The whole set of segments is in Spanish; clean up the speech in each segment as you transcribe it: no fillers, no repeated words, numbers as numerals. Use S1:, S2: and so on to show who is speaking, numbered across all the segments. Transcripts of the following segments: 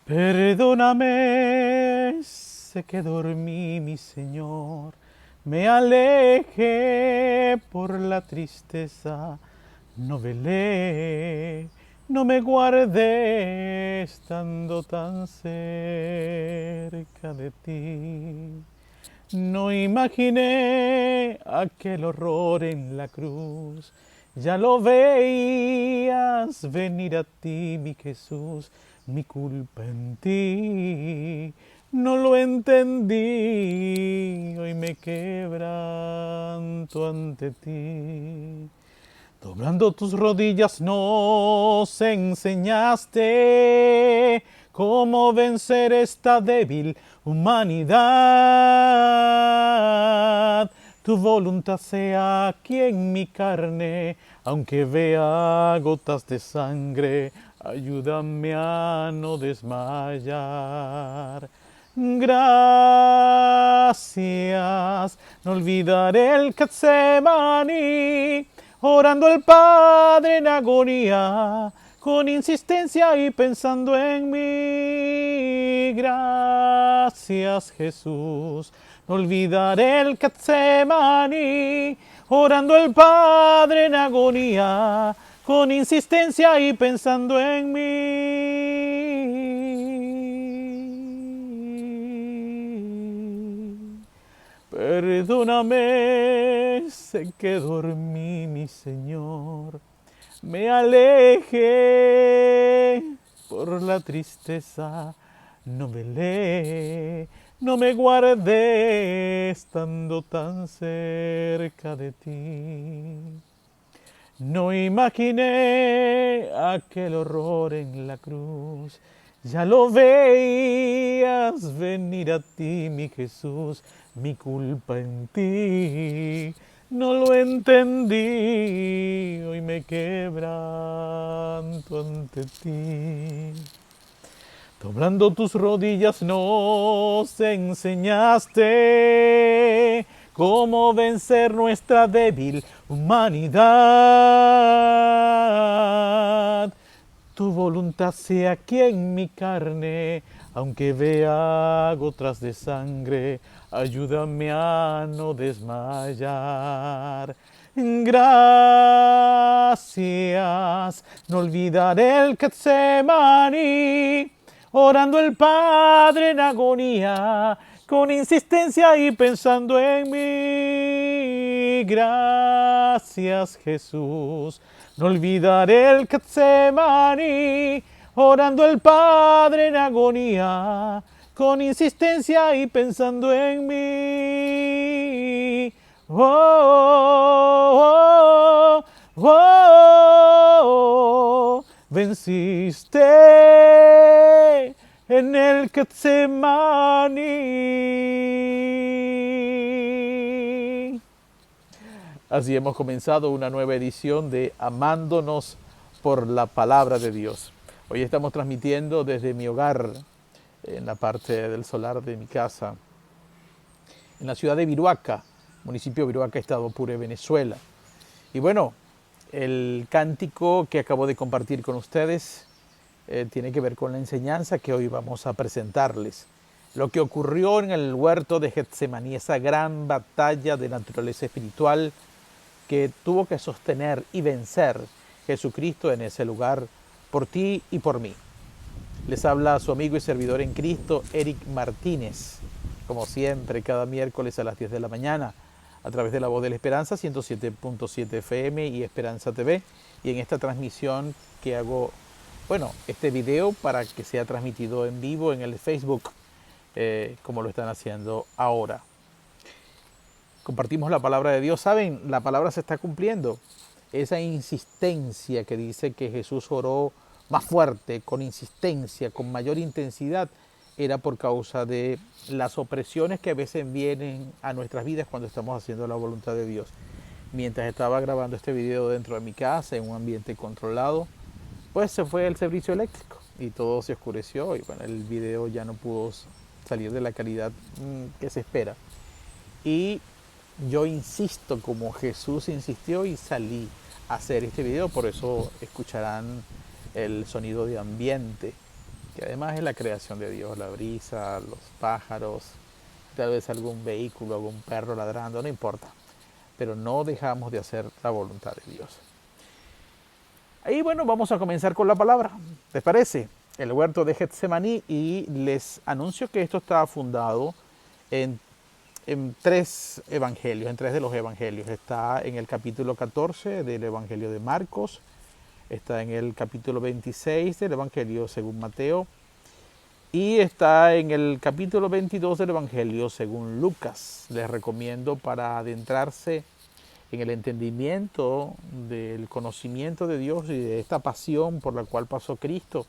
S1: Perdóname, sé que dormí, mi Señor, me alejé por la tristeza, no velé, no me guardé estando tan cerca de ti. No imaginé aquel horror en la cruz. Ya lo veías venir a ti, mi Jesús, mi culpa en ti. No lo entendí, hoy me quebranto ante ti. Doblando tus rodillas nos enseñaste cómo vencer esta débil humanidad. Tu voluntad sea aquí en mi carne, aunque vea gotas de sangre, ayúdame a no desmayar. Gracias, no olvidaré el Getsemaní, orando al Padre en agonía, con insistencia y pensando en mí. Gracias, Jesús, no olvidaré el Getsemaní, orando al Padre en agonía, con insistencia y pensando en mí. Perdóname, sé que dormí, mi Señor, me alejé por la tristeza, no velé, no me guardé estando tan cerca de ti. No imaginé aquel horror en la cruz. Ya lo veías venir a ti, mi Jesús, mi culpa en ti. No lo entendí, hoy me quebranto ante ti. Doblando tus rodillas nos enseñaste cómo vencer nuestra débil humanidad. Tu voluntad sea aquí en mi carne, aunque vea gotas de sangre, ayúdame a no desmayar. Gracias, no olvidaré el Getsemaní, orando el Padre en agonía, con insistencia y pensando en mí. Gracias, Jesús, no olvidaré el Getsemaní, orando el Padre en agonía, con insistencia y pensando en mí. Oh, oh, oh, oh, venciste en el Getsemaní. Así hemos comenzado una nueva edición de Amándonos por la Palabra de Dios. Hoy estamos transmitiendo desde mi hogar, en la parte del solar de mi casa, en la ciudad de Viruaca, municipio de Viruaca, estado Apure, Venezuela. Y bueno, el cántico que acabo de compartir con ustedes tiene que ver con la enseñanza que hoy vamos a presentarles. Lo que ocurrió en el huerto de Getsemaní, esa gran batalla de naturaleza espiritual que tuvo que sostener y vencer Jesucristo en ese lugar por ti y por mí. Les habla su amigo y servidor en Cristo, Eric Martínez, como siempre, cada miércoles a las 10 de la mañana, a través de La Voz de la Esperanza, 107.7 FM y Esperanza TV, y en esta transmisión que hago, este video para que sea transmitido en vivo en el Facebook, como lo están haciendo ahora. Compartimos la palabra de Dios. Saben, la palabra se está cumpliendo. Esa insistencia que dice que Jesús oró más fuerte, con insistencia, con mayor intensidad, era por causa de las opresiones que a veces vienen a nuestras vidas cuando estamos haciendo la voluntad de Dios. Mientras estaba grabando este video dentro de mi casa, en un ambiente controlado, pues se fue el servicio eléctrico y todo se oscureció y bueno, el video ya no pudo salir de la calidad que se espera. Y yo insisto como Jesús insistió y salí a hacer este video, por eso escucharán el sonido de ambiente. que además es la creación de Dios, la brisa, los pájaros, tal vez algún vehículo, algún perro ladrando, no importa, pero no dejamos de hacer la voluntad de Dios. Ahí, bueno, vamos a comenzar con la palabra, ¿te parece? El huerto de Getsemaní, y les anuncio que esto está fundado en, en tres evangelios, en tres de los evangelios. Está en el capítulo 14 del Evangelio de Marcos, está en el capítulo 26 del Evangelio según Mateo, y está en el capítulo 22 del Evangelio según Lucas. Les recomiendo, para adentrarse en el entendimiento del conocimiento de Dios y de esta pasión por la cual pasó Cristo,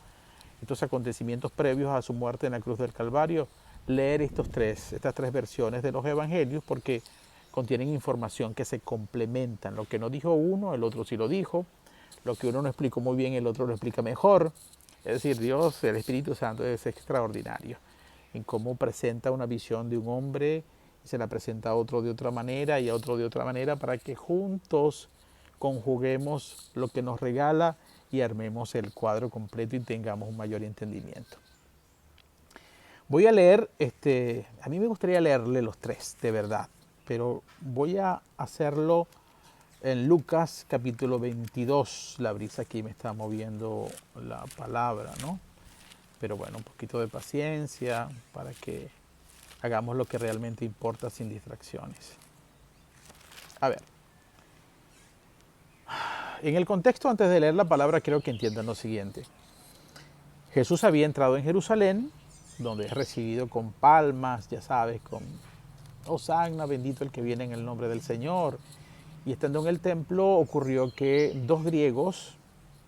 S1: estos acontecimientos previos a su muerte en la cruz del Calvario, leer estas tres versiones de los evangelios, porque contienen información que se complementan. Lo que no dijo uno, el otro sí lo dijo. Lo que uno no explicó muy bien, el otro lo explica mejor. Es decir, Dios, el Espíritu Santo, es extraordinario en cómo presenta una visión de un hombre y se la presenta a otro de otra manera y a otro de otra manera, para que juntos conjuguemos lo que nos regala y armemos el cuadro completo y tengamos un mayor entendimiento. Voy a leer, a mí me gustaría leerle los tres, de verdad, pero voy a hacerlo en Lucas capítulo 22. La brisa aquí me está moviendo la palabra, ¿no? Pero bueno, un poquito de paciencia para que hagamos lo que realmente importa sin distracciones. A ver, en el contexto, antes de leer la palabra, creo que entiendan lo siguiente. Jesús había entrado en Jerusalén, donde es recibido con palmas, ya sabes, con Hosanna, bendito el que viene en el nombre del Señor. Y estando en el templo, ocurrió que dos griegos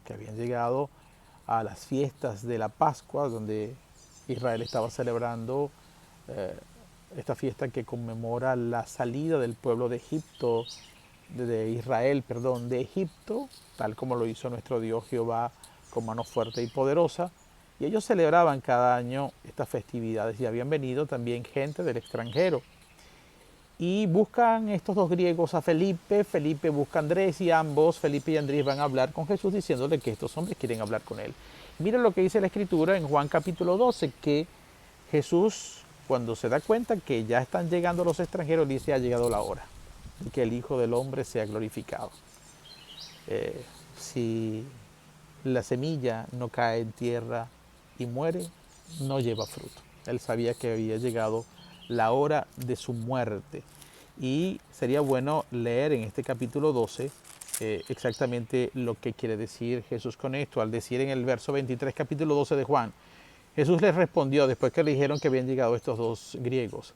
S1: que habían llegado a las fiestas de la Pascua, donde Israel estaba celebrando esta fiesta que conmemora la salida del pueblo de Egipto, de Israel, perdón, de Egipto, tal como lo hizo nuestro Dios Jehová con mano fuerte y poderosa. Y ellos celebraban cada año estas festividades, y habían venido también gente del extranjero. Y buscan estos dos griegos a Felipe, Felipe busca a Andrés, y ambos, Felipe y Andrés, van a hablar con Jesús diciéndole que estos hombres quieren hablar con él. Miren lo que dice la Escritura en Juan capítulo 12, que Jesús, cuando se da cuenta que ya están llegando los extranjeros, dice: ha llegado la hora y que el Hijo del Hombre sea glorificado. Si la semilla no cae en tierra y muere, no lleva fruto. Él sabía que había llegado la hora de su muerte. Y sería bueno leer en este capítulo 12 exactamente lo que quiere decir Jesús con esto, al decir en el verso 23, capítulo 12 de Juan: Jesús les respondió, después que le dijeron que habían llegado estos dos griegos: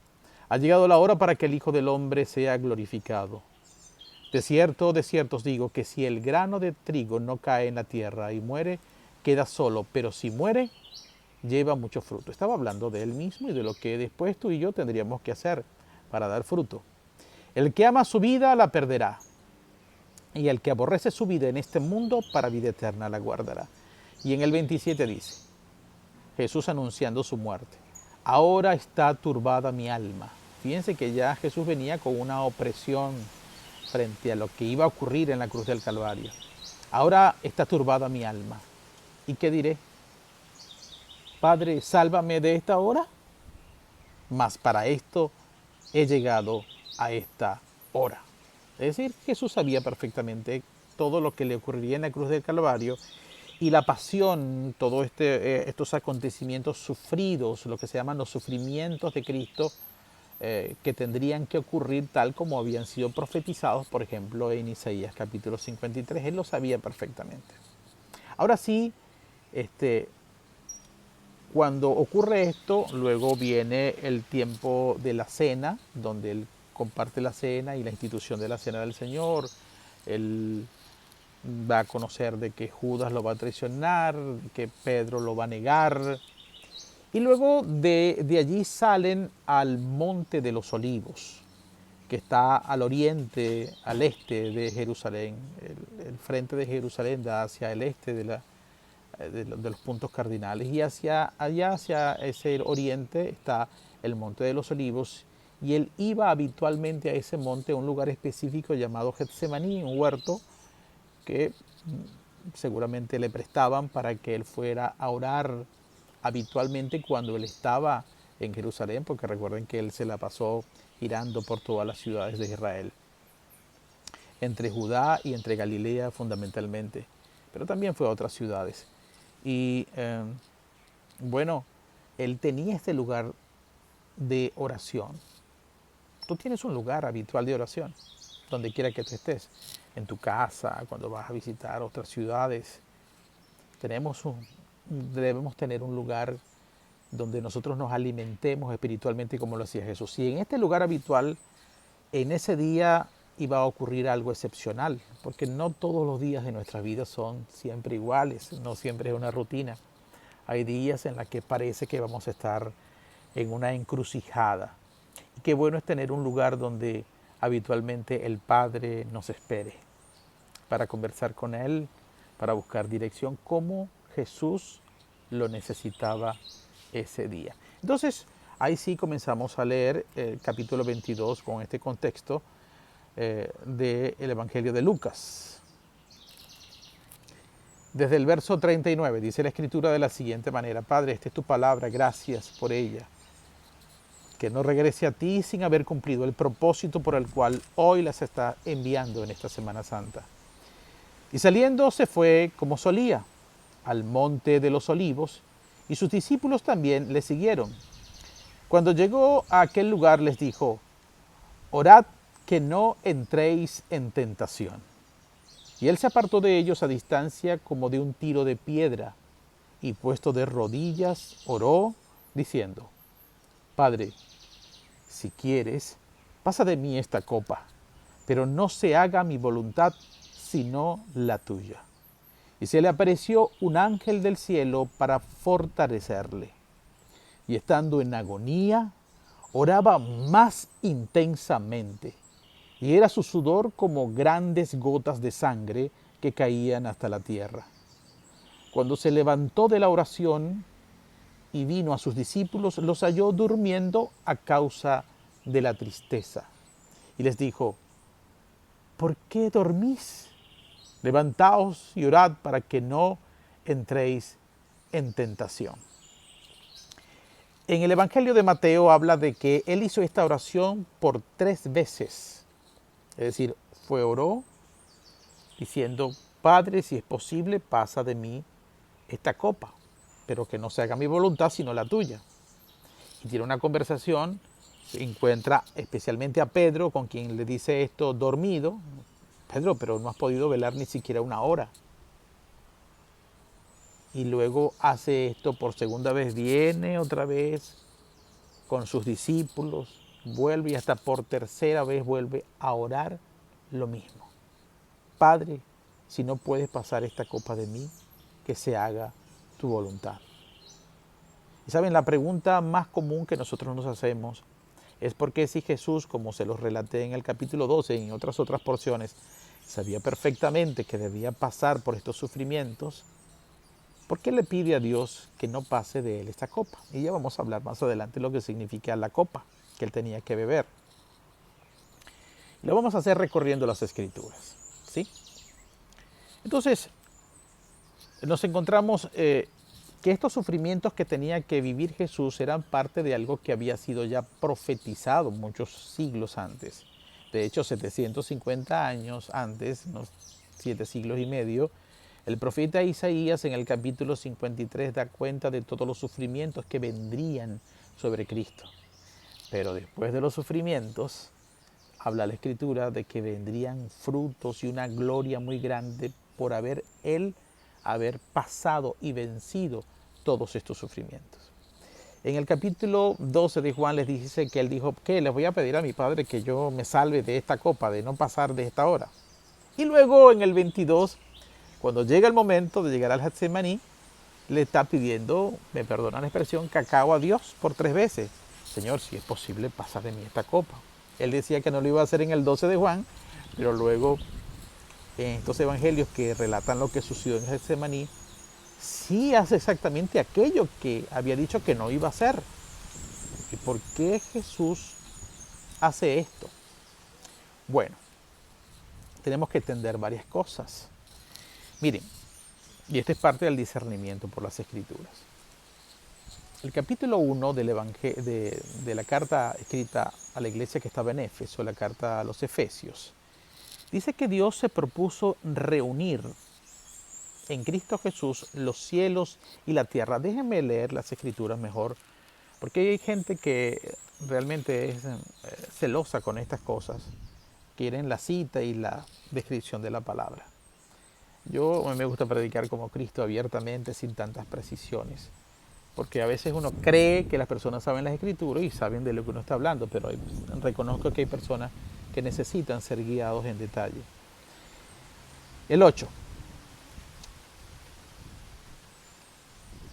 S1: ha llegado la hora para que el Hijo del Hombre sea glorificado. De cierto os digo que si el grano de trigo no cae en la tierra y muere, queda solo, pero si muere, lleva mucho fruto. Estaba hablando de él mismo y de lo que después tú y yo tendríamos que hacer para dar fruto. El que ama su vida la perderá, y el que aborrece su vida en este mundo, para vida eterna la guardará. Y en el 27 dice, Jesús anunciando su muerte: ahora está turbada mi alma. Fíjense que ya Jesús venía con una opresión frente a lo que iba a ocurrir en la cruz del Calvario. Ahora está turbada mi alma. ¿Y qué diré? Padre, sálvame de esta hora. Mas para esto he llegado a esta hora. Es decir, Jesús sabía perfectamente todo lo que le ocurriría en la cruz del Calvario, y la pasión, todos estos acontecimientos sufridos, lo que se llaman los sufrimientos de Cristo, que tendrían que ocurrir tal como habían sido profetizados, por ejemplo, en Isaías capítulo 53. Él lo sabía perfectamente. Ahora sí, cuando ocurre esto, luego viene el tiempo de la cena, donde él comparte la cena y la institución de la cena del Señor. Él va a conocer de que Judas lo va a traicionar, que Pedro lo va a negar. Y luego de allí salen al Monte de los Olivos, que está al oriente, al este de Jerusalén. El frente de Jerusalén da hacia el este de los puntos cardinales, y allá hacia ese oriente está el Monte de los Olivos, y él iba habitualmente a ese monte, a un lugar específico llamado Getsemaní, un huerto que seguramente le prestaban para que él fuera a orar habitualmente cuando él estaba en Jerusalén, porque recuerden que él se la pasó girando por todas las ciudades de Israel, entre Judá y entre Galilea fundamentalmente, pero también fue a otras ciudades. Y bueno, él tenía este lugar de oración. Tú tienes un lugar habitual de oración, donde quiera que tú estés, en tu casa, cuando vas a visitar otras ciudades. Debemos tener un lugar donde nosotros nos alimentemos espiritualmente como lo hacía Jesús. Y en este lugar habitual, en ese día iba a ocurrir algo excepcional, porque no todos los días de nuestra vida son siempre iguales, no siempre es una rutina. Hay días en los que parece que vamos a estar en una encrucijada. Y qué bueno es tener un lugar donde habitualmente el Padre nos espere, para conversar con Él, para buscar dirección, como Jesús lo necesitaba ese día. Entonces, ahí sí comenzamos a leer el capítulo 22 con este contexto del Evangelio de Lucas. Desde el verso 39 dice la Escritura de la siguiente manera: Padre, esta es tu palabra, gracias por ella. Que no regrese a ti sin haber cumplido el propósito por el cual hoy las está enviando en esta Semana Santa. Y saliendo se fue como solía, al monte de los Olivos, y sus discípulos también le siguieron. Cuando llegó a aquel lugar les dijo: orad que no entréis en tentación. Y él se apartó de ellos a distancia como de un tiro de piedra, y puesto de rodillas oró, diciendo: Padre, si quieres, pasa de mí esta copa, pero no se haga mi voluntad sino la tuya. Y se le apareció un ángel del cielo para fortalecerle. Y estando en agonía, oraba más intensamente, y era su sudor como grandes gotas de sangre que caían hasta la tierra. Cuando se levantó de la oración y vino a sus discípulos, los halló durmiendo a causa de la tristeza. Y les dijo: ¿por qué dormís? Levantaos y orad para que no entréis en tentación. En el Evangelio de Mateo habla de que él hizo esta oración por 3 veces. Es decir, oró diciendo: Padre, si es posible, pasa de mí esta copa, pero que no se haga mi voluntad sino la tuya. Y tiene una conversación, se encuentra especialmente a Pedro, con quien le dice esto dormido. Pedro, pero no has podido velar ni siquiera una hora. Y luego hace esto por segunda vez, viene otra vez con sus discípulos, vuelve y hasta por tercera vez vuelve a orar lo mismo. Padre, si no puedes pasar esta copa de mí, que se haga tu voluntad. Y saben, la pregunta más común que nosotros nos hacemos es por qué, si Jesús, como se los relaté en el capítulo 12 y en otras porciones, sabía perfectamente que debía pasar por estos sufrimientos, ¿por qué le pide a Dios que no pase de él esta copa? Y ya vamos a hablar más adelante lo que significa la copa que él tenía que beber. Lo vamos a hacer recorriendo las Escrituras, ¿sí? Entonces, nos encontramos que estos sufrimientos que tenía que vivir Jesús eran parte de algo que había sido ya profetizado muchos siglos antes. De hecho, 750 años antes, unos 7 siglos y medio, el profeta Isaías en el capítulo 53 da cuenta de todos los sufrimientos que vendrían sobre Cristo. Pero después de los sufrimientos, habla la Escritura de que vendrían frutos y una gloria muy grande por haber pasado y vencido todos estos sufrimientos. En el capítulo 12 de Juan les dice que él dijo: ¿qué? Les voy a pedir a mi Padre que yo me salve de esta copa, de no pasar de esta hora. Y luego en el 22, cuando llega el momento de llegar al Getsemaní, le está pidiendo, me perdona la expresión, cacao a Dios por 3 veces. Señor, si es posible, pasa de mí esta copa. Él decía que no lo iba a hacer en el 12 de Juan, pero luego en estos evangelios que relatan lo que sucedió en Getsemaní, sí hace exactamente aquello que había dicho que no iba a hacer. ¿Y por qué Jesús hace esto? Bueno, tenemos que entender varias cosas. Miren, y esta es parte del discernimiento por las Escrituras. El capítulo 1 de la carta escrita a la iglesia que estaba en Éfeso, la carta a los Efesios, dice que Dios se propuso reunir en Cristo Jesús los cielos y la tierra. Déjenme leer las escrituras mejor, porque hay gente que realmente es celosa con estas cosas. Quieren la cita y la descripción de la palabra. Yo me gusta predicar como Cristo abiertamente, sin tantas precisiones. Porque a veces uno cree que las personas saben las escrituras y saben de lo que uno está hablando, pero reconozco que hay personas que necesitan ser guiados en detalle. El 8.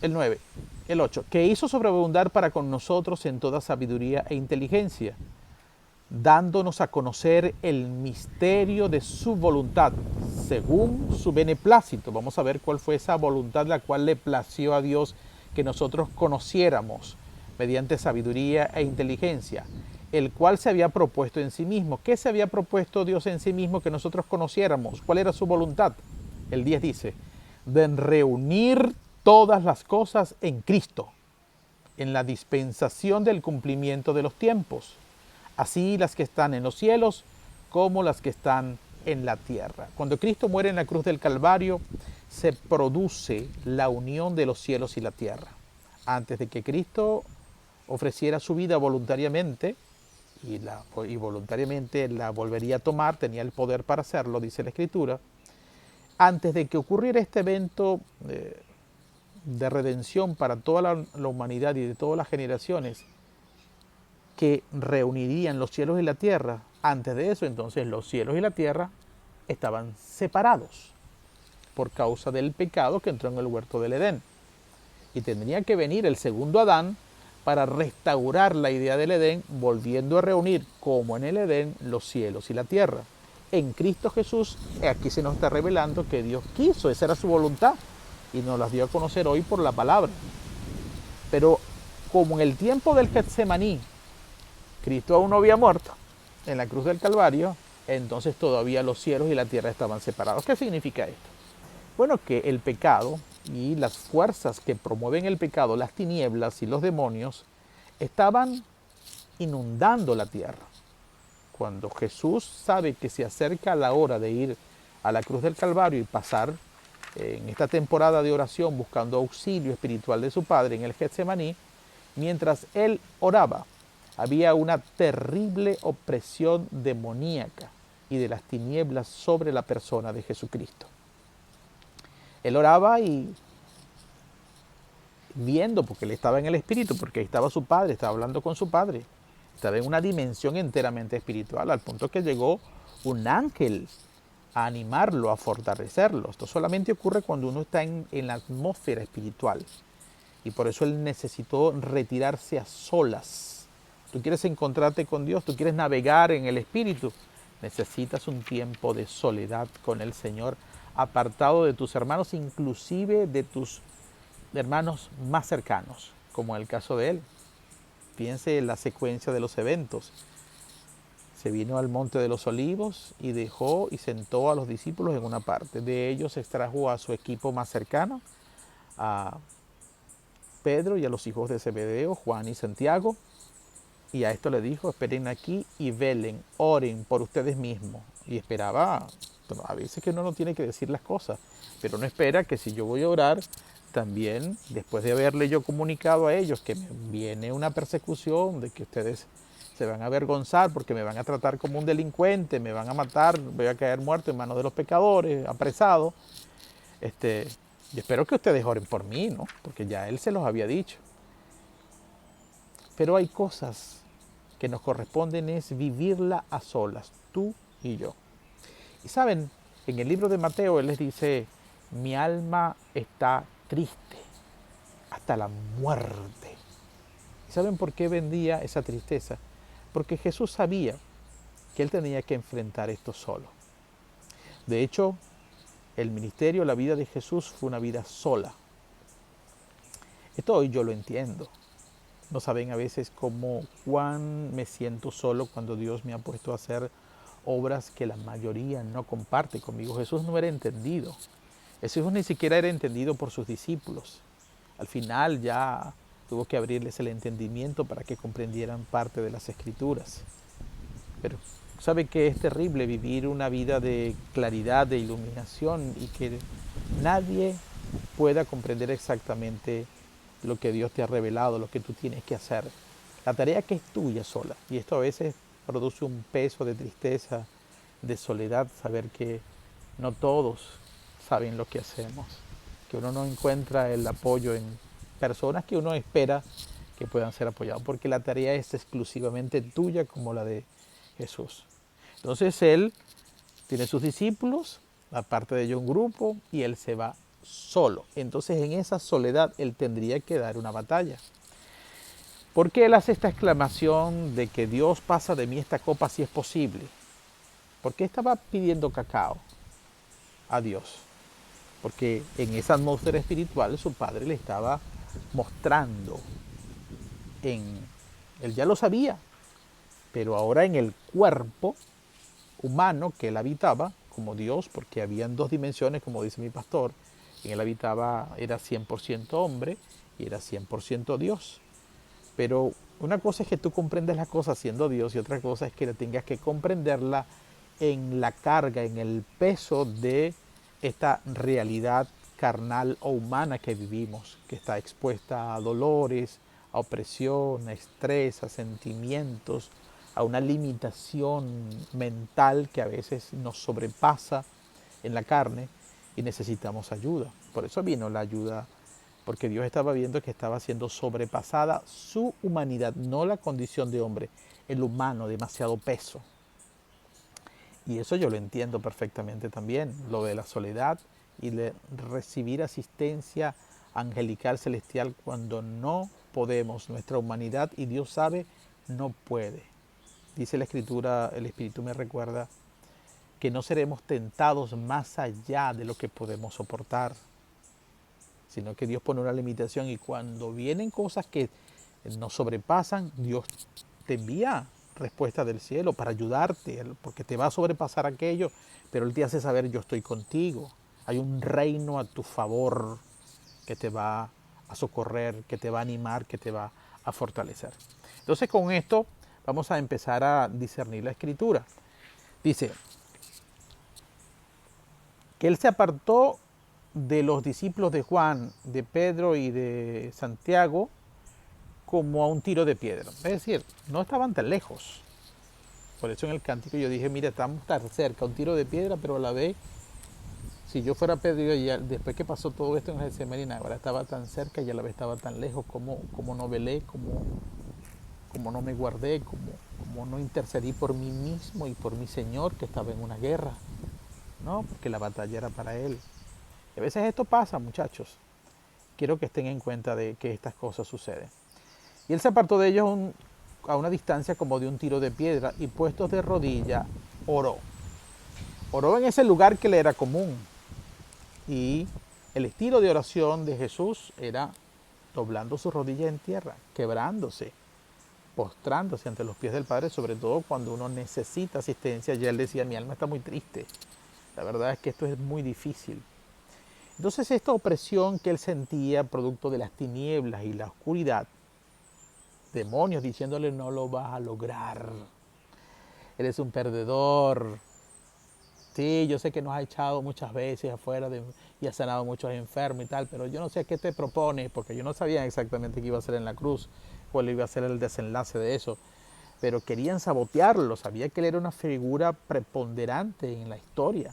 S1: El 9. El 8. Que hizo sobreabundar para con nosotros en toda sabiduría e inteligencia, dándonos a conocer el misterio de su voluntad, según su beneplácito. Vamos a ver cuál fue esa voluntad la cual le plació a Dios que nosotros conociéramos mediante sabiduría e inteligencia, el cual se había propuesto en sí mismo. ¿Qué se había propuesto Dios en sí mismo que nosotros conociéramos? ¿Cuál era su voluntad? El 10 dice, de reunir todas las cosas en Cristo, en la dispensación del cumplimiento de los tiempos, así las que están en los cielos como las que están en la tierra. Cuando Cristo muere en la cruz del Calvario, se produce la unión de los cielos y la tierra. Antes de que Cristo ofreciera su vida voluntariamente, y voluntariamente la volvería a tomar, tenía el poder para hacerlo, dice la Escritura, antes de que ocurriera este evento de redención para toda la humanidad y de todas las generaciones, que reunirían los cielos y la tierra, antes de eso entonces los cielos y la tierra estaban separados por causa del pecado que entró en el huerto del Edén. Y tendría que venir el segundo Adán para restaurar la idea del Edén, volviendo a reunir, como en el Edén, los cielos y la tierra. En Cristo Jesús, aquí se nos está revelando que Dios quiso, esa era su voluntad, y nos las dio a conocer hoy por la palabra. Pero como en el tiempo del Getsemaní, Cristo aún no había muerto en la cruz del Calvario, entonces todavía los cielos y la tierra estaban separados. ¿Qué significa esto? Bueno, que el pecado y las fuerzas que promueven el pecado, las tinieblas y los demonios, estaban inundando la tierra. Cuando Jesús sabe que se acerca la hora de ir a la cruz del Calvario y pasar en esta temporada de oración buscando auxilio espiritual de su Padre en el Getsemaní, mientras él oraba, había una terrible opresión demoníaca y de las tinieblas sobre la persona de Jesucristo. Él oraba y viendo, porque él estaba en el Espíritu, porque ahí estaba su Padre, estaba hablando con su Padre, estaba en una dimensión enteramente espiritual, al punto que llegó un ángel a animarlo, a fortalecerlo. Esto solamente ocurre cuando uno está en la atmósfera espiritual, y por eso él necesitó retirarse a solas. Tú quieres encontrarte con Dios, tú quieres navegar en el Espíritu, necesitas un tiempo de soledad con el Señor, apartado de tus hermanos, inclusive de tus hermanos más cercanos, como en el caso de él. Piense en la secuencia de los eventos. Se vino al monte de los olivos y dejó y sentó a los discípulos en una parte. De ellos extrajo a su equipo más cercano, a Pedro y a los hijos de Zebedeo, Juan y Santiago, y a esto le dijo, esperen aquí y velen, oren por ustedes mismos. Y esperaba, a veces que uno no tiene que decir las cosas, pero no espera que si yo voy a orar, también después de haberle yo comunicado a ellos que me viene una persecución, de que ustedes se van a avergonzar porque me van a tratar como un delincuente, me van a matar, voy a caer muerto en manos de los pecadores, apresado. Yo espero que ustedes oren por mí, ¿no? Porque ya él se los había dicho. Pero hay cosas que nos corresponden es vivirla a solas, tú y yo. Y saben, en el libro de Mateo él les dice, mi alma está triste hasta la muerte. ¿Y saben por qué vendía esa tristeza? Porque Jesús sabía que él tenía que enfrentar esto solo. De hecho, el ministerio, la vida de Jesús fue una vida sola. Esto hoy yo lo entiendo. No saben a veces cuán me siento solo cuando Dios me ha puesto a hacer obras que la mayoría no comparte conmigo. Jesús no era entendido. Jesús ni siquiera era entendido por sus discípulos. Al final ya tuvo que abrirles el entendimiento para que comprendieran parte de las Escrituras. Pero sabe que es terrible vivir una vida de claridad, de iluminación, y que nadie pueda comprender exactamente lo que Dios te ha revelado, lo que tú tienes que hacer. La tarea que es tuya sola. Y esto a veces produce un peso de tristeza, de soledad, saber que no todos saben lo que hacemos, que uno no encuentra el apoyo en personas que uno espera que puedan ser apoyados, porque la tarea es exclusivamente tuya como la de Jesús. Entonces Él tiene sus discípulos, aparte de ellos un grupo, y Él se va solo. Entonces en esa soledad Él tendría que dar una batalla. ¿Por qué Él hace esta exclamación de que Dios pasa de mí esta copa si es posible? ¿Por qué estaba pidiendo cacao a Dios? Porque en esa atmósfera espiritual su padre le estaba mostrando, él ya lo sabía, pero ahora en el cuerpo humano que él habitaba como Dios, porque habían dos dimensiones, como dice mi pastor, en él habitaba, era 100% hombre y era 100% Dios. Pero una cosa es que tú comprendes las cosas siendo Dios y otra cosa es que tengas que comprenderla en la carga, en el peso de esta realidad carnal o humana que vivimos, que está expuesta a dolores, a opresión, a estrés, a sentimientos, a una limitación mental que a veces nos sobrepasa en la carne y necesitamos ayuda. Por eso vino la ayuda, porque Dios estaba viendo que estaba siendo sobrepasada su humanidad, no la condición de hombre, el humano, demasiado peso. Y eso yo lo entiendo perfectamente también, lo de la soledad y de recibir asistencia angelical celestial cuando no podemos, nuestra humanidad, y Dios sabe, no puede. Dice la Escritura, el Espíritu me recuerda, que no seremos tentados más allá de lo que podemos soportar, sino que Dios pone una limitación y cuando vienen cosas que nos sobrepasan, Dios te envía respuesta del cielo para ayudarte, porque te va a sobrepasar aquello, pero Él te hace saber, yo estoy contigo. Hay un reino a tu favor que te va a socorrer, que te va a animar, que te va a fortalecer. Entonces con esto vamos a empezar a discernir la Escritura. Dice que Él se apartó de los discípulos de Juan, de Pedro y de Santiago, como a un tiro de piedra. Es decir, no estaban tan lejos. Por eso en el cántico yo dije, mira, estamos tan cerca, un tiro de piedra, pero a la vez, si yo fuera Pedro, ya, después que pasó todo esto en Getsemaní, ahora estaba tan cerca y a la vez estaba tan lejos, como no velé, como no me guardé, como no intercedí por mí mismo y por mi Señor que estaba en una guerra, ¿no? Porque la batalla era para Él. Y a veces esto pasa, muchachos. Quiero que estén en cuenta de que estas cosas suceden. Y Él se apartó de ellos a una distancia como de un tiro de piedra y puestos de rodilla, oró. Oró en ese lugar que le era común. Y el estilo de oración de Jesús era doblando sus rodillas en tierra, quebrándose, postrándose ante los pies del Padre, sobre todo cuando uno necesita asistencia. Ya Él decía, mi alma está muy triste. La verdad es que esto es muy difícil. Entonces esta opresión que Él sentía, producto de las tinieblas y la oscuridad, demonios diciéndole no lo vas a lograr, eres un perdedor, sí, yo sé que nos has echado muchas veces afuera y has sanado a muchos enfermos y tal, pero yo no sé qué te propones, porque yo no sabía exactamente qué iba a hacer en la cruz, cuál iba a ser el desenlace de eso, pero querían sabotearlo, sabía que él era una figura preponderante en la historia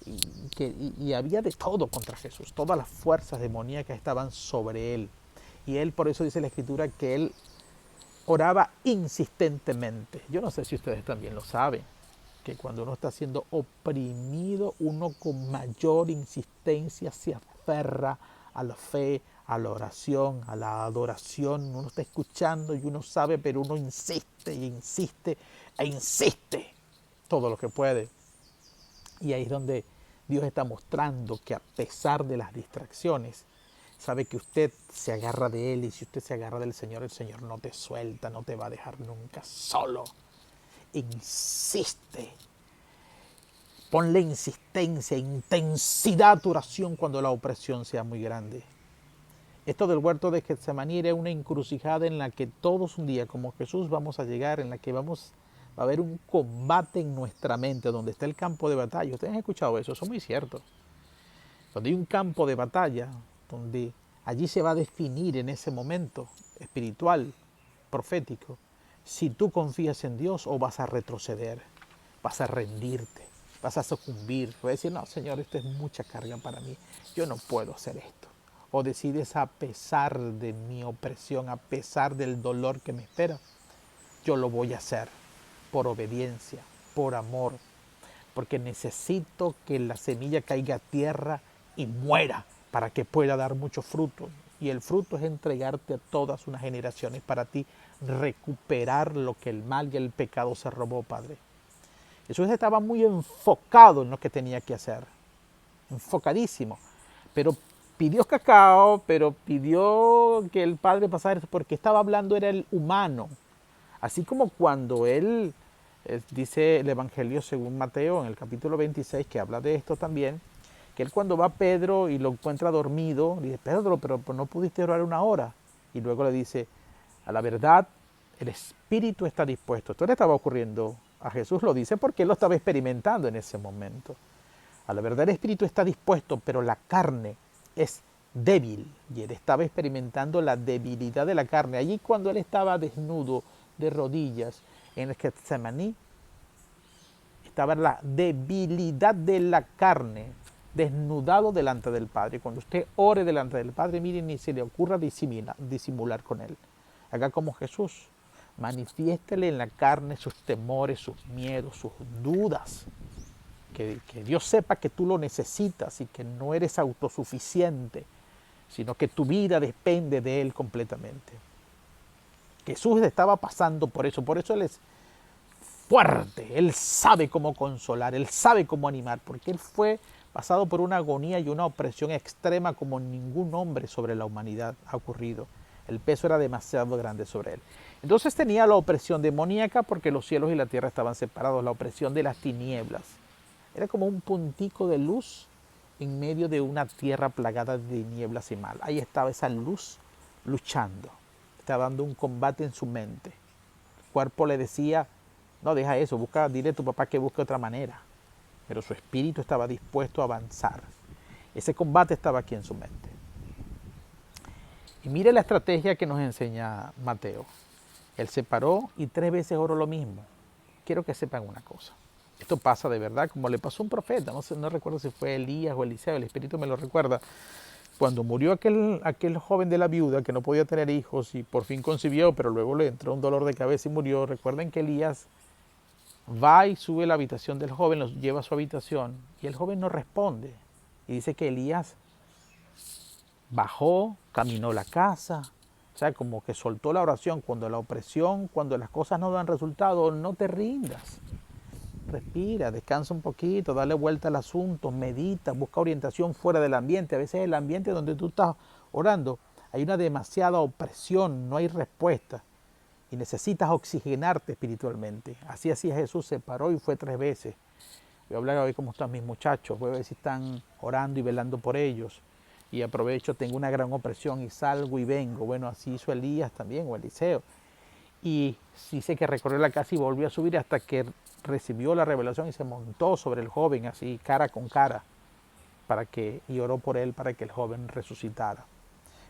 S1: y había de todo contra Jesús, todas las fuerzas demoníacas estaban sobre él y él, por eso dice la Escritura que él oraba insistentemente. Yo no sé si ustedes también lo saben, que cuando uno está siendo oprimido, uno con mayor insistencia se aferra a la fe, a la oración, a la adoración. Uno está escuchando y uno sabe, pero uno insiste y insiste e insiste todo lo que puede. Y ahí es donde Dios está mostrando que a pesar de las distracciones, sabe que usted se agarra de Él y si usted se agarra del Señor, el Señor no te suelta, no te va a dejar nunca solo. Insiste. Ponle insistencia, intensidad a tu oración cuando la opresión sea muy grande. Esto del huerto de Getsemaní era una encrucijada en la que todos un día, como Jesús, vamos a llegar, en la que va a haber un combate en nuestra mente, donde está el campo de batalla. Ustedes han escuchado eso es muy cierto. Donde hay un campo de batalla, donde allí se va a definir en ese momento espiritual, profético, si tú confías en Dios o vas a retroceder, vas a rendirte, vas a sucumbir, vas a decir, no, Señor, esto es mucha carga para mí, yo no puedo hacer esto. O decides, a pesar de mi opresión, a pesar del dolor que me espera, yo lo voy a hacer por obediencia, por amor, porque necesito que la semilla caiga a tierra y muera para que pueda dar mucho fruto. Y el fruto es entregarte a todas unas generaciones para ti recuperar lo que el mal y el pecado se robó, Padre. Jesús estaba muy enfocado en lo que tenía que hacer, enfocadísimo, pero pidió cacao, pero pidió que el Padre pasara, porque estaba hablando era el humano. Así como cuando él, dice el Evangelio según Mateo en el capítulo 26, que habla de esto también, que él cuando va a Pedro y lo encuentra dormido, le dice, Pedro, pero no pudiste orar una hora. Y luego le dice, a la verdad, el espíritu está dispuesto. Esto le estaba ocurriendo a Jesús, lo dice porque él lo estaba experimentando en ese momento. A la verdad el espíritu está dispuesto, pero la carne es débil. Y él estaba experimentando la debilidad de la carne. Allí cuando él estaba desnudo, de rodillas, en el Getsemaní, estaba la debilidad de la carne, desnudado delante del Padre. Cuando usted ore delante del Padre, miren, ni se le ocurra disimular con Él. Haga como Jesús. Manifiéstele en la carne sus temores, sus miedos, sus dudas. Que Dios sepa que tú lo necesitas y que no eres autosuficiente, sino que tu vida depende de Él completamente. Jesús estaba pasando por eso Él es fuerte, Él sabe cómo consolar, Él sabe cómo animar, porque Él fue pasado por una agonía y una opresión extrema como ningún hombre sobre la humanidad ha ocurrido. El peso era demasiado grande sobre Él. Entonces tenía la opresión demoníaca porque los cielos y la tierra estaban separados, la opresión de las tinieblas. Era como un puntico de luz en medio de una tierra plagada de tinieblas y mal. Ahí estaba esa luz luchando. Estaba dando un combate en su mente. El cuerpo le decía, no, deja eso, dile a tu papá que busque otra manera. Pero su espíritu estaba dispuesto a avanzar. Ese combate estaba aquí en su mente. Y mire la estrategia que nos enseña Mateo. Él se paró y 3 veces oró lo mismo. Quiero que sepan una cosa. Esto pasa de verdad, como le pasó a un profeta. No recuerdo si fue Elías o Eliseo, el Espíritu me lo recuerda. Cuando murió aquel joven de la viuda que no podía tener hijos y por fin concibió, pero luego le entró un dolor de cabeza y murió. Recuerden que Elías va y sube a la habitación del joven, los lleva a su habitación y el joven no responde. Y dice que Elías bajó, caminó la casa, o sea, como que soltó la oración. Cuando la opresión, cuando las cosas no dan resultado, no te rindas. Respira, descansa un poquito, dale vuelta al asunto, medita, busca orientación fuera del ambiente. A veces el ambiente donde tú estás orando hay una demasiada opresión, no hay respuesta y necesitas oxigenarte espiritualmente. Así hacía Jesús, se paró y fue 3 veces. Voy a hablar hoy cómo están mis muchachos, voy a ver si están orando y velando por ellos. Y aprovecho, tengo una gran opresión y salgo y vengo. Bueno, así hizo Elías también o Eliseo. Y dice que recorrió la casa y volvió a subir hasta que recibió la revelación y se montó sobre el joven así cara con cara y oró por él para que el joven resucitara.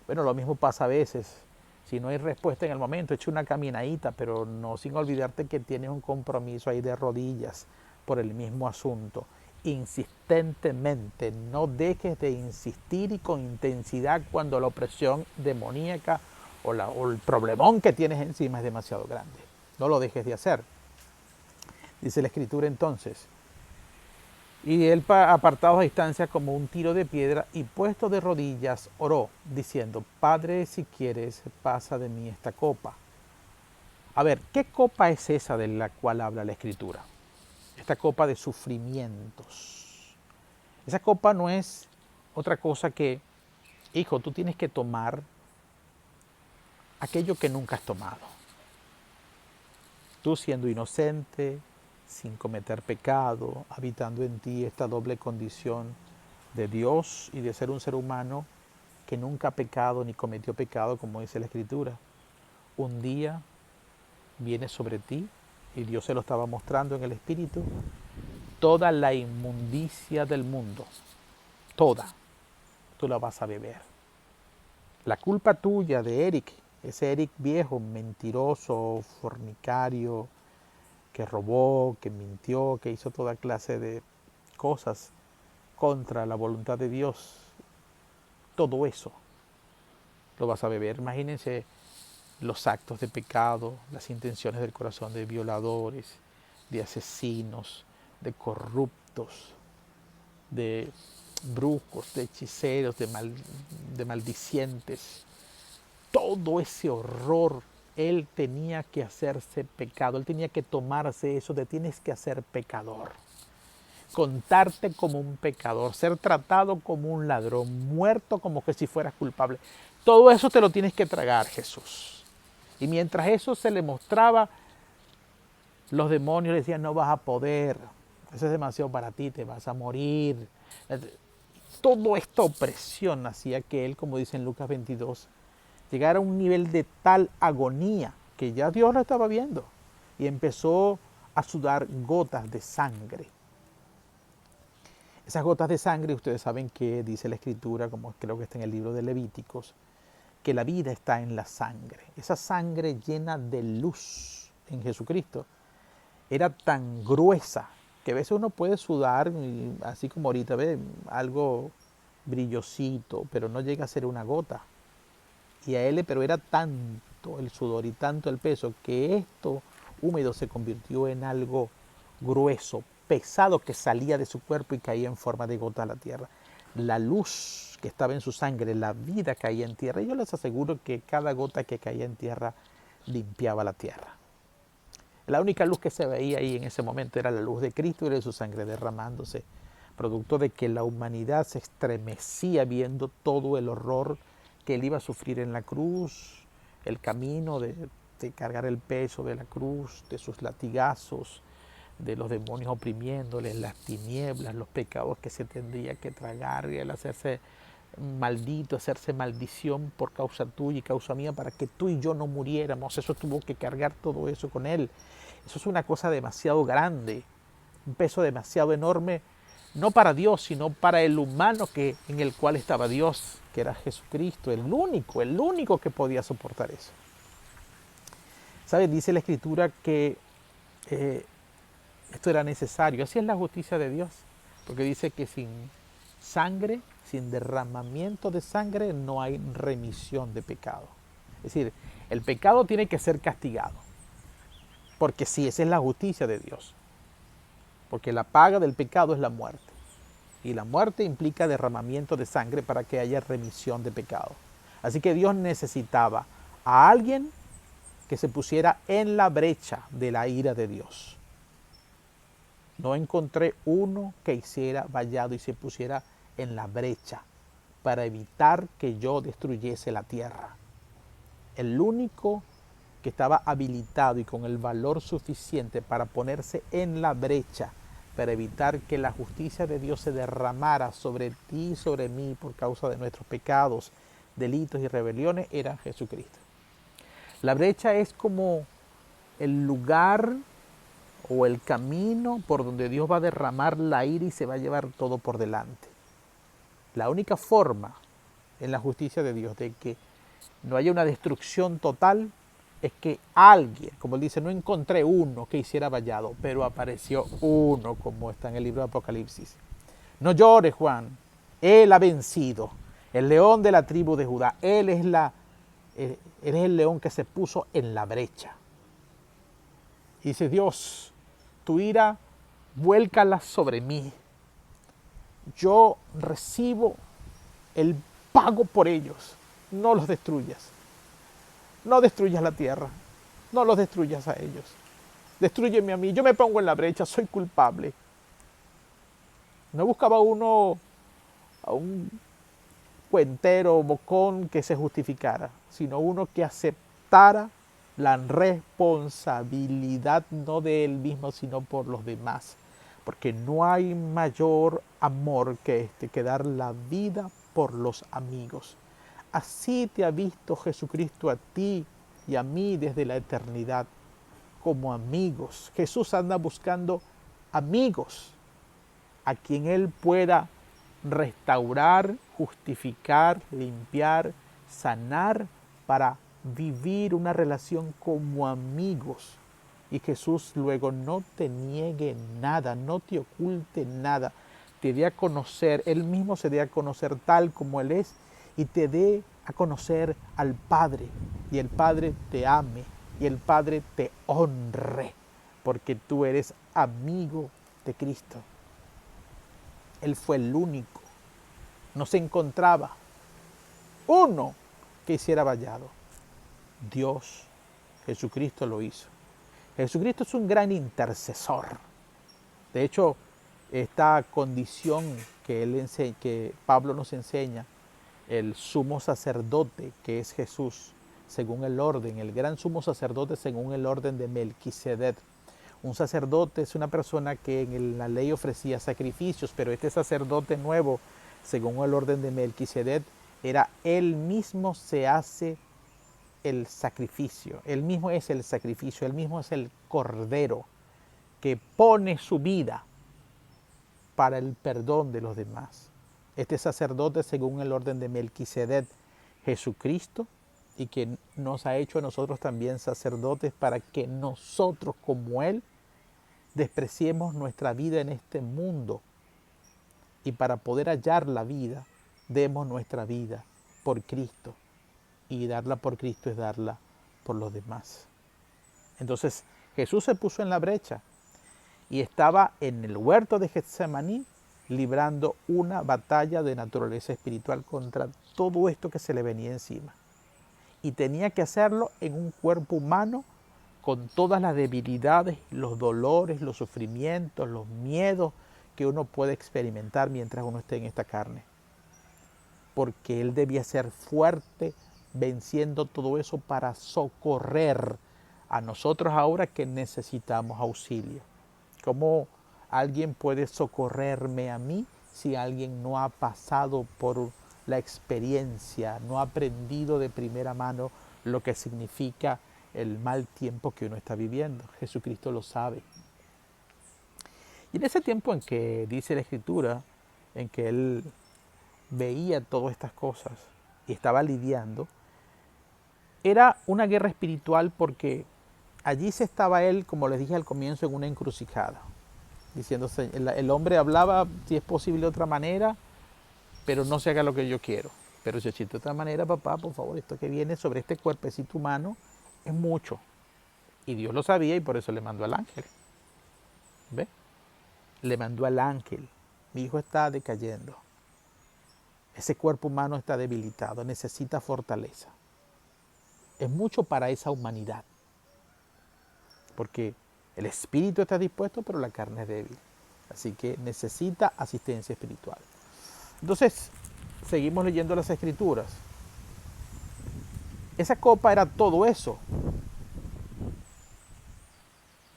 S1: Bueno, lo mismo pasa a veces. Si no hay respuesta en el momento, echa una caminadita, pero no sin olvidarte que tienes un compromiso ahí de rodillas por el mismo asunto. Insistentemente, no dejes de insistir y con intensidad cuando la opresión demoníaca o el problemón que tienes encima es demasiado grande. No lo dejes de hacer. Dice la Escritura entonces, y él apartado a distancia como un tiro de piedra y puesto de rodillas oró, diciendo, Padre, si quieres, pasa de mí esta copa. A ver, ¿qué copa es esa de la cual habla la Escritura? Esta copa de sufrimientos. Esa copa no es otra cosa que, hijo, tú tienes que tomar aquello que nunca has tomado. Tú siendo inocente, sin cometer pecado, habitando en ti esta doble condición de Dios y de ser un ser humano, que nunca ha pecado ni cometió pecado, como dice la Escritura, un día viene sobre ti, y Dios se lo estaba mostrando en el Espíritu, toda la inmundicia del mundo, toda, tú la vas a beber. La culpa tuya de Eric, ese Eric viejo, mentiroso, fornicario, que robó, que mintió, que hizo toda clase de cosas contra la voluntad de Dios, todo eso lo vas a beber. Imagínense los actos de pecado, las intenciones del corazón de violadores, de asesinos, de corruptos, de brujos, de hechiceros, de maldicientes. Todo ese horror, él tenía que hacerse pecado, él tenía que tomarse eso de tienes que ser pecador. Contarte como un pecador, ser tratado como un ladrón, muerto como que si fueras culpable. Todo eso te lo tienes que tragar, Jesús. Y mientras eso se le mostraba, los demonios le decían, no vas a poder, eso es demasiado para ti, te vas a morir. Toda esta opresión hacía que él, como dice en Lucas 22, llegara a un nivel de tal agonía que ya Dios lo estaba viendo y empezó a sudar gotas de sangre. Esas gotas de sangre, ustedes saben que dice la Escritura, como creo que está en el libro de Levíticos, que la vida está en la sangre. Esa sangre llena de luz en Jesucristo era tan gruesa que a veces uno puede sudar, así como ahorita, ¿ve? Algo brillosito, pero no llega a ser una gota. Y a él, pero era tanto el sudor y tanto el peso que esto húmedo se convirtió en algo grueso, pesado, que salía de su cuerpo y caía en forma de gota a la tierra. La luz que estaba en su sangre, la vida caía en tierra. Y yo les aseguro que cada gota que caía en tierra limpiaba la tierra. La única luz que se veía ahí en ese momento era la luz de Cristo y de su sangre derramándose, producto de que la humanidad se estremecía viendo todo el horror que él iba a sufrir en la cruz, el camino de cargar el peso de la cruz, de sus latigazos, de los demonios oprimiéndole, las tinieblas, los pecados que se tendría que tragar, y el hacerse maldito, hacerse maldición por causa tuya y causa mía para que tú y yo no muriéramos. Eso tuvo que cargar todo eso con él. Eso es una cosa demasiado grande, un peso demasiado enorme, no para Dios, sino para el humano en el cual estaba Dios, que era Jesucristo, el único que podía soportar eso. ¿Sabes? Dice la Escritura que esto era necesario. Así es la justicia de Dios, porque dice que sin sangre, sin derramamiento de sangre, no hay remisión de pecado. Es decir, el pecado tiene que ser castigado, porque sí, esa es la justicia de Dios. Porque la paga del pecado es la muerte. Y la muerte implica derramamiento de sangre para que haya remisión de pecado. Así que Dios necesitaba a alguien que se pusiera en la brecha de la ira de Dios. No encontré uno que hiciera vallado y se pusiera en la brecha para evitar que yo destruyese la tierra. El único que estaba habilitado y con el valor suficiente para ponerse en la brecha, para evitar que la justicia de Dios se derramara sobre ti y sobre mí por causa de nuestros pecados, delitos y rebeliones, era Jesucristo. La brecha es como el lugar o el camino por donde Dios va a derramar la ira y se va a llevar todo por delante. La única forma en la justicia de Dios de que no haya una destrucción total es que alguien, como él dice, no encontré uno que hiciera vallado, pero apareció uno, como está en el libro de Apocalipsis. No llores, Juan, él ha vencido, el león de la tribu de Judá, él es el león que se puso en la brecha. Y dice, Dios, tu ira, vuélcala sobre mí. Yo recibo el pago por ellos, no los destruyas. No destruyas la tierra, no los destruyas a ellos. Destrúyeme a mí, yo me pongo en la brecha, soy culpable. No buscaba uno a un cuentero, bocón que se justificara, sino uno que aceptara la responsabilidad no de él mismo, sino por los demás. Porque no hay mayor amor que este, que dar la vida por los amigos. así te ha visto Jesucristo a ti y a mí desde la eternidad, como amigos. Jesús anda buscando amigos a quien Él pueda restaurar, justificar, limpiar, sanar para vivir una relación como amigos. Y Jesús luego no te niegue nada, no te oculte nada, te dé a conocer, Él mismo se dé a conocer tal como Él es y te dé a conocer al Padre y el Padre te ame y el Padre te honre porque tú eres amigo de Cristo. Él fue el único. No se encontraba uno que hiciera vallado. Dios, Jesucristo lo hizo. Jesucristo es un gran intercesor. De hecho, esta condición que Pablo nos enseña, el sumo sacerdote que es Jesús, según el orden, el gran sumo sacerdote según el orden de Melquisedec. Un sacerdote es una persona que en la ley ofrecía sacrificios, pero este sacerdote nuevo, según el orden de Melquisedec, era él mismo se hace el sacrificio, él mismo es el sacrificio, él mismo es el cordero que pone su vida para el perdón de los demás. Este sacerdote, según el orden de Melquisedec, Jesucristo, y que nos ha hecho a nosotros también sacerdotes para que nosotros como Él despreciemos nuestra vida en este mundo y para poder hallar la vida, demos nuestra vida por Cristo y darla por Cristo es darla por los demás. Entonces Jesús se puso en la brecha y estaba en el huerto de Getsemaní librando una batalla de naturaleza espiritual contra todo esto que se le venía encima. Y tenía que hacerlo en un cuerpo humano con todas las debilidades, los dolores, los sufrimientos, los miedos que uno puede experimentar mientras uno esté en esta carne. Porque Él debía ser fuerte, venciendo todo eso para socorrer a nosotros ahora que necesitamos auxilio. ¿Cómo alguien puede socorrerme a mí si alguien no ha pasado por la experiencia, no ha aprendido de primera mano lo que significa el mal tiempo que uno está viviendo? Jesucristo lo sabe. Y en ese tiempo en que dice la Escritura, en que Él veía todas estas cosas y estaba lidiando, era una guerra espiritual porque allí se estaba Él, como les dije al comienzo, en una encrucijada. Diciéndose, el hombre hablaba, si es posible de otra manera, pero no se haga lo que yo quiero. Pero si existe otra manera, papá, por favor, esto que viene sobre este cuerpecito humano es mucho. Y Dios lo sabía y por eso le mandó al ángel. ¿Ve? Le mandó al ángel. Mi hijo está decayendo. Ese cuerpo humano está debilitado, necesita fortaleza. Es mucho para esa humanidad. Porque el espíritu está dispuesto, pero la carne es débil. Así que necesita asistencia espiritual. Entonces, seguimos leyendo las Escrituras. Esa copa era todo eso.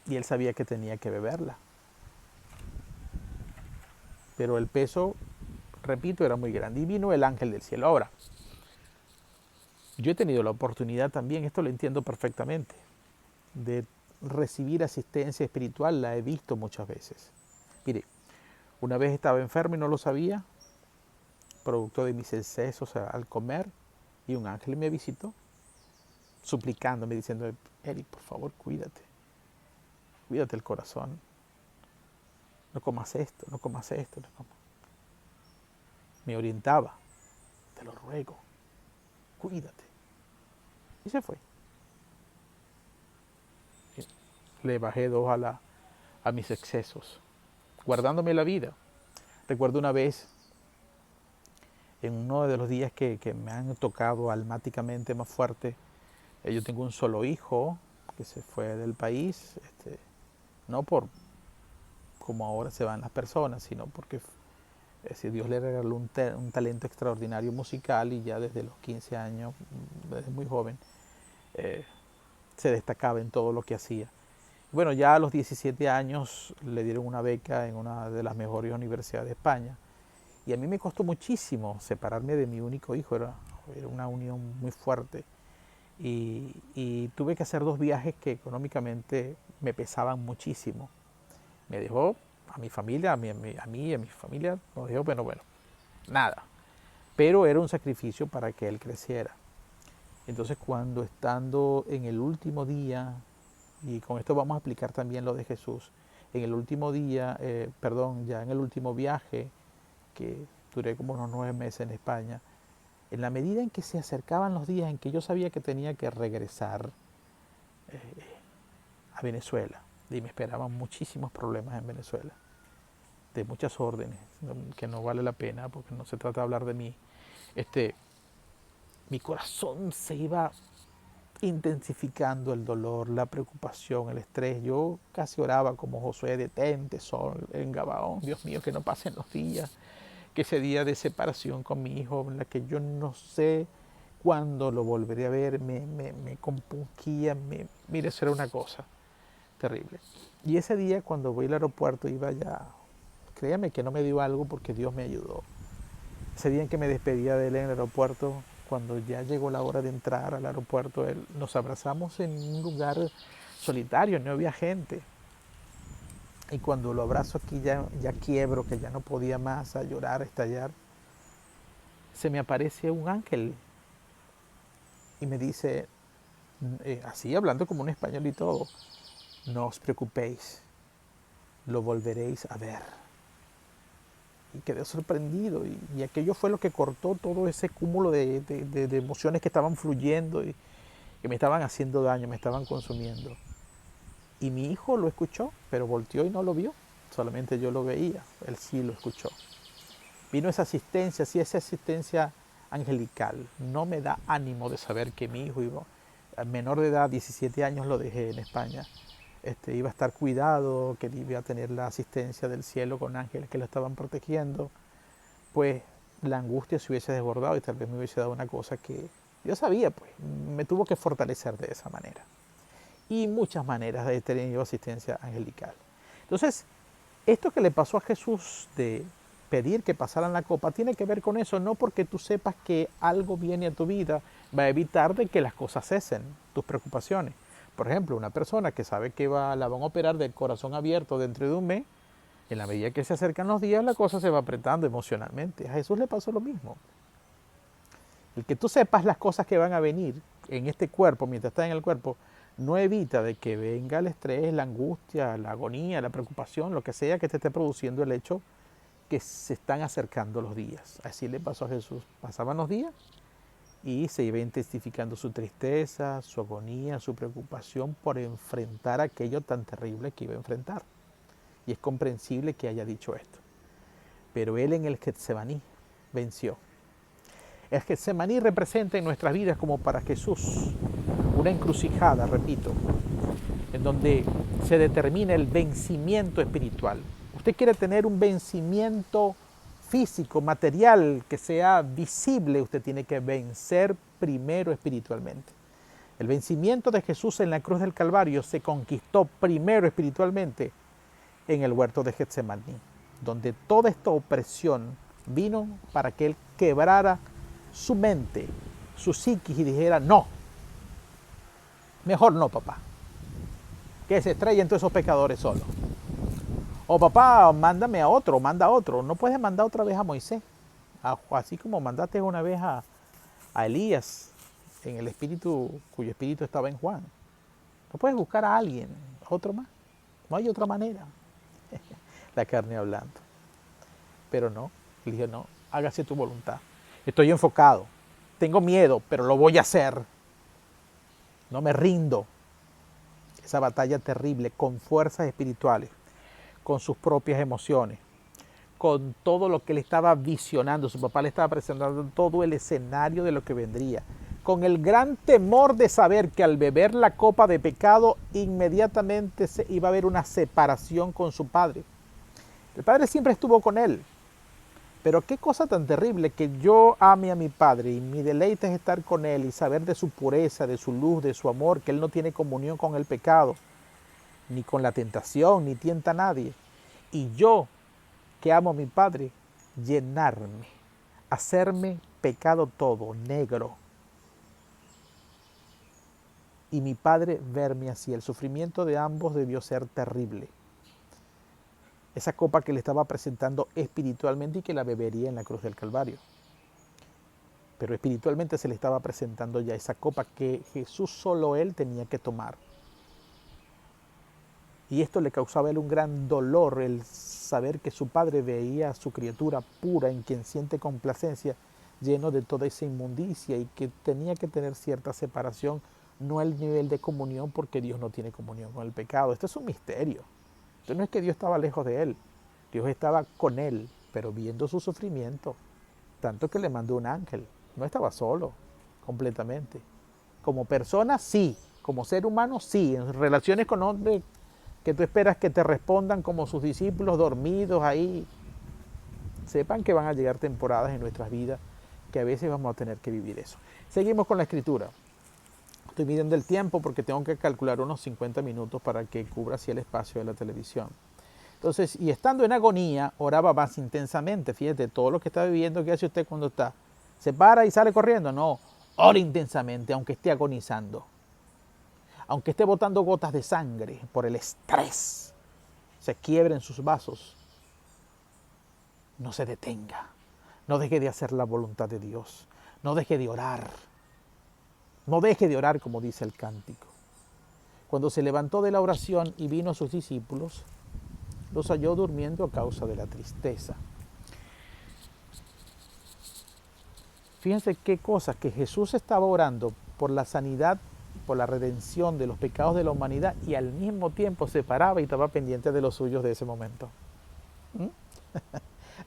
S1: Y Él sabía que tenía que beberla. Pero el peso, repito, era muy grande. Y vino el ángel del cielo. Ahora, yo he tenido la oportunidad también, esto lo entiendo perfectamente, de recibir asistencia espiritual. La he visto muchas veces. Mire, una vez estaba enfermo y no lo sabía, producto de mis excesos al comer, y un ángel me visitó, suplicándome, diciendo, Eric, por favor, cuídate el corazón, no comas esto, no comas esto, no comas. Me orientaba, te lo ruego, cuídate. Y se fue. Le bajé 2 a mis excesos, guardándome la vida. Recuerdo una vez, en uno de los días que me han tocado almáticamente más fuerte, yo tengo un solo hijo que se fue del país, no por como ahora se van las personas, sino porque Dios le regaló un talento extraordinario musical y ya desde los 15 años, desde muy joven, se destacaba en todo lo que hacía. Bueno, ya a los 17 años le dieron una beca en una de las mejores universidades de España. Y a mí me costó muchísimo separarme de mi único hijo. Era era una unión muy fuerte. Y tuve que hacer 2 viajes que económicamente me pesaban muchísimo. Me dejó a mi familia, a mí y a mi familia, nos dejó, bueno, nada. Pero era un sacrificio para que él creciera. Entonces cuando estando en el último día, y con esto vamos a explicar también lo de Jesús, en el último día, ya en el último viaje, que duré como unos 9 meses en España, en la medida en que se acercaban los días en que yo sabía que tenía que regresar a Venezuela, y me esperaban muchísimos problemas en Venezuela, de muchas órdenes, que no vale la pena porque no se trata de hablar de mí, mi corazón se iba intensificando, el dolor, la preocupación, el estrés. Yo casi oraba como Josué: detente, sol en Gabaón, Dios mío, que no pasen los días, que ese día de separación con mi hijo, en la que yo no sé cuándo lo volveré a ver, me compungía, mire, eso era una cosa terrible. Y ese día cuando voy al aeropuerto iba ya, créame que no me dio algo porque Dios me ayudó. Ese día en que me despedía de él en el aeropuerto, cuando ya llegó la hora de entrar al aeropuerto, nos abrazamos en un lugar solitario, no había gente. Y cuando lo abrazo aquí ya quiebro, que ya no podía más, a llorar, a estallar, se me aparece un ángel y me dice, así hablando como un español y todo: no os preocupéis, lo volveréis a ver. Y quedé sorprendido, y aquello fue lo que cortó todo ese cúmulo de emociones que estaban fluyendo y que me estaban haciendo daño, me estaban consumiendo. Y mi hijo lo escuchó, pero volteó y no lo vio, solamente yo lo veía, él sí lo escuchó. Vino esa asistencia, sí, esa asistencia angelical. No me da ánimo de saber que mi hijo iba, menor de edad, 17 años lo dejé en España, iba a estar cuidado, que iba a tener la asistencia del cielo con ángeles que lo estaban protegiendo. Pues la angustia se hubiese desbordado y tal vez me hubiese dado una cosa que yo sabía, pues me tuvo que fortalecer de esa manera. Y muchas maneras de tener asistencia angelical. Entonces, esto que le pasó a Jesús de pedir que pasaran la copa tiene que ver con eso, no porque tú sepas que algo viene a tu vida va a evitar de que las cosas cesen, tus preocupaciones. Por ejemplo, una persona que sabe que la van a operar del corazón abierto dentro de un mes, en la medida que se acercan los días, la cosa se va apretando emocionalmente. A Jesús le pasó lo mismo. El que tú sepas las cosas que van a venir en este cuerpo, mientras estás en el cuerpo, no evita de que venga el estrés, la angustia, la agonía, la preocupación, lo que sea que te esté produciendo el hecho que se están acercando los días. Así le pasó a Jesús. Pasaban los días y se iba intensificando su tristeza, su agonía, su preocupación por enfrentar aquello tan terrible que iba a enfrentar. Y es comprensible que haya dicho esto. Pero él en el Getsemaní venció. El Getsemaní representa en nuestras vidas, como para Jesús, una encrucijada, repito, en donde se determina el vencimiento espiritual. Usted quiere tener un vencimiento físico, material, que sea visible, usted tiene que vencer primero espiritualmente. El vencimiento de Jesús en la cruz del Calvario se conquistó primero espiritualmente en el huerto de Getsemaní, donde toda esta opresión vino para que Él quebrara su mente, su psiquis y dijera: no, mejor no, papá, que se estrellen todos esos pecadores solos. O papá, mándame a otro, manda a otro. No puedes mandar otra vez a Moisés, así como mandaste una vez a Elías, en el espíritu, cuyo espíritu estaba en Juan. No puedes buscar a alguien, otro más. No hay otra manera. La carne hablando. Pero no, le dije: no, hágase tu voluntad. Estoy enfocado, tengo miedo, pero lo voy a hacer. No me rindo. Esa batalla terrible con fuerzas espirituales, con sus propias emociones, con todo lo que le estaba visionando. Su papá le estaba presentando todo el escenario de lo que vendría, con el gran temor de saber que al beber la copa de pecado inmediatamente iba a haber una separación con su padre. El padre siempre estuvo con él, pero qué cosa tan terrible que yo ame a mi padre y mi deleite es estar con él y saber de su pureza, de su luz, de su amor, que él no tiene comunión con el pecado, ni con la tentación, ni tienta a nadie. Y yo, que amo a mi padre, llenarme, hacerme pecado todo, negro. Y mi Padre verme así. El sufrimiento de ambos debió ser terrible. Esa copa que le estaba presentando espiritualmente y que la bebería en la cruz del Calvario. Pero espiritualmente se le estaba presentando ya esa copa que Jesús solo Él tenía que tomar. Y esto le causaba a Él un gran dolor, el saber que su Padre veía a su criatura pura, en quien siente complacencia, lleno de toda esa inmundicia, y que tenía que tener cierta separación, no el nivel de comunión, porque Dios no tiene comunión con el pecado. Esto es un misterio. Esto no es que Dios estaba lejos de Él, Dios estaba con Él, pero viendo su sufrimiento, tanto que le mandó un ángel. No estaba solo, completamente. Como persona, sí. Como ser humano, sí. En relaciones con hombres que tú esperas que te respondan como sus discípulos dormidos ahí. Sepan que van a llegar temporadas en nuestras vidas que a veces vamos a tener que vivir eso. Seguimos con la escritura. Estoy midiendo el tiempo porque tengo que calcular unos 50 minutos para que cubra así el espacio de la televisión. Entonces, y estando en agonía, oraba más intensamente. Fíjate, todo lo que está viviendo, ¿qué hace usted cuando está? ¿Se para y sale corriendo? No, ora intensamente, aunque esté agonizando. Aunque esté botando gotas de sangre por el estrés, se quiebren sus vasos. No se detenga. No deje de hacer la voluntad de Dios. No deje de orar. No deje de orar, como dice el cántico. Cuando se levantó de la oración y vino a sus discípulos, los halló durmiendo a causa de la tristeza. Fíjense qué cosas, que Jesús estaba orando por la sanidad, por la redención de los pecados de la humanidad, y al mismo tiempo se paraba y estaba pendiente de los suyos de ese momento.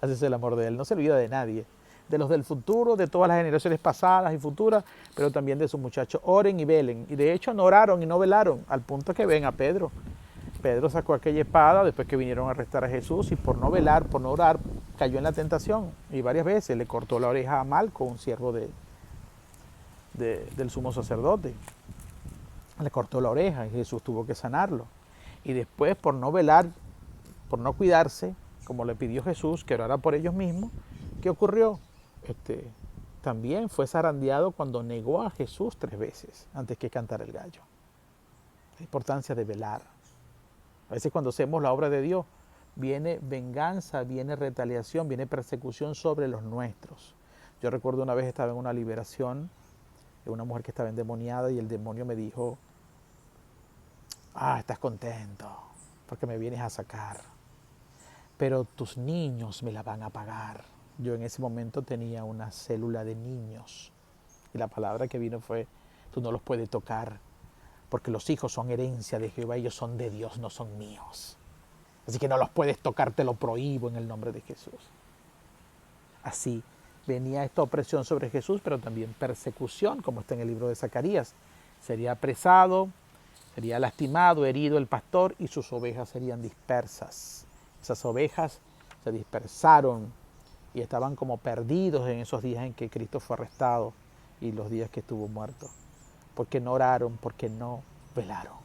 S1: Así es el amor de Él, no se olvida de nadie, de los del futuro, de todas las generaciones pasadas y futuras, pero también de sus muchachos. Oren y velen. Y de hecho no oraron y no velaron, al punto que ven a Pedro. Pedro sacó aquella espada después que vinieron a arrestar a Jesús, y por no velar, por no orar, cayó en la tentación. Y varias veces le cortó la oreja a Malco, un siervo del sumo sacerdote. Le cortó la oreja y Jesús tuvo que sanarlo. Y después, por no velar, por no cuidarse, como le pidió Jesús, que orara por ellos mismos, ¿qué ocurrió? También fue zarandeado cuando negó a Jesús 3 veces antes que cantara el gallo. La importancia de velar. A veces cuando hacemos la obra de Dios, viene venganza, viene retaliación, viene persecución sobre los nuestros. Yo recuerdo una vez estaba en una liberación de una mujer que estaba endemoniada, y el demonio me dijo: estás contento porque me vienes a sacar, pero tus niños me la van a pagar. Yo en ese momento tenía una célula de niños, y la palabra que vino fue: tú no los puedes tocar, porque los hijos son herencia de Jehová, ellos son de Dios, no son míos. Así que no los puedes tocar, te lo prohíbo en el nombre de Jesús. Así venía esta opresión sobre Jesús, pero también persecución, como está en el libro de Zacarías. Sería apresado, sería lastimado, herido el pastor, y sus ovejas serían dispersas. Esas ovejas se dispersaron y estaban como perdidos en esos días en que Cristo fue arrestado y los días que estuvo muerto. Porque no oraron, porque no velaron.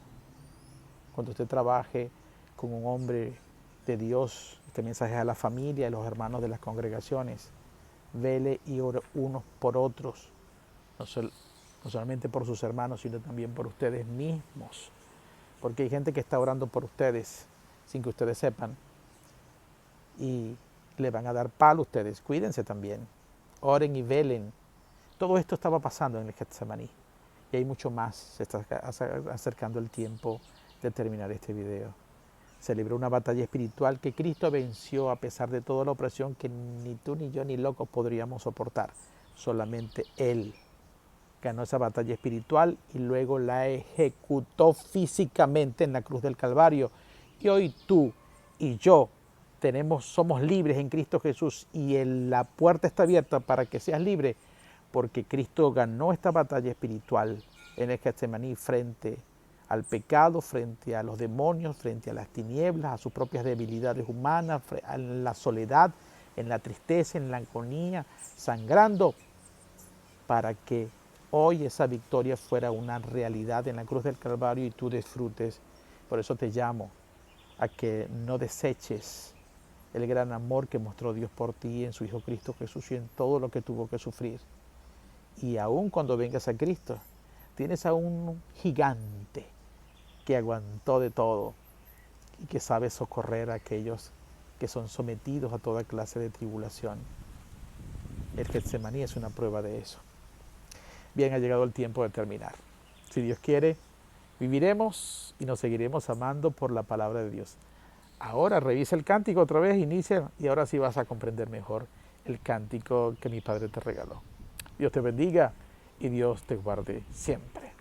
S1: Cuando usted trabaje con un hombre de Dios, este mensaje es a la familia, a los hermanos de las congregaciones: vele y ore unos por otros, no solamente por sus hermanos, sino también por ustedes mismos, porque hay gente que está orando por ustedes sin que ustedes sepan, y le van a dar palo a ustedes. Cuídense también, oren y velen. Todo esto estaba pasando en el Getsemaní, y hay mucho más. Se está acercando el tiempo de terminar este video. Se libró una batalla espiritual que Cristo venció a pesar de toda la opresión que ni tú, ni yo, ni locos podríamos soportar. Solamente Él ganó esa batalla espiritual y luego la ejecutó físicamente en la cruz del Calvario. Y hoy tú y yo somos libres en Cristo Jesús, y la puerta está abierta para que seas libre, porque Cristo ganó esta batalla espiritual en el Getsemaní frente al pecado, frente a los demonios, frente a las tinieblas, a sus propias debilidades humanas, en la soledad, en la tristeza, en la agonía, sangrando, para que hoy esa victoria fuera una realidad en la cruz del Calvario y tú disfrutes. Por eso te llamo a que no deseches el gran amor que mostró Dios por ti en su Hijo Cristo Jesús y en todo lo que tuvo que sufrir. Y aún cuando vengas a Cristo, tienes a un gigante que aguantó de todo y que sabe socorrer a aquellos que son sometidos a toda clase de tribulación. El Getsemaní es una prueba de eso. Bien, ha llegado el tiempo de terminar. Si Dios quiere, viviremos y nos seguiremos amando por la palabra de Dios. Ahora revisa el cántico otra vez, inicia, y ahora sí vas a comprender mejor el cántico que mi Padre te regaló. Dios te bendiga y Dios te guarde siempre.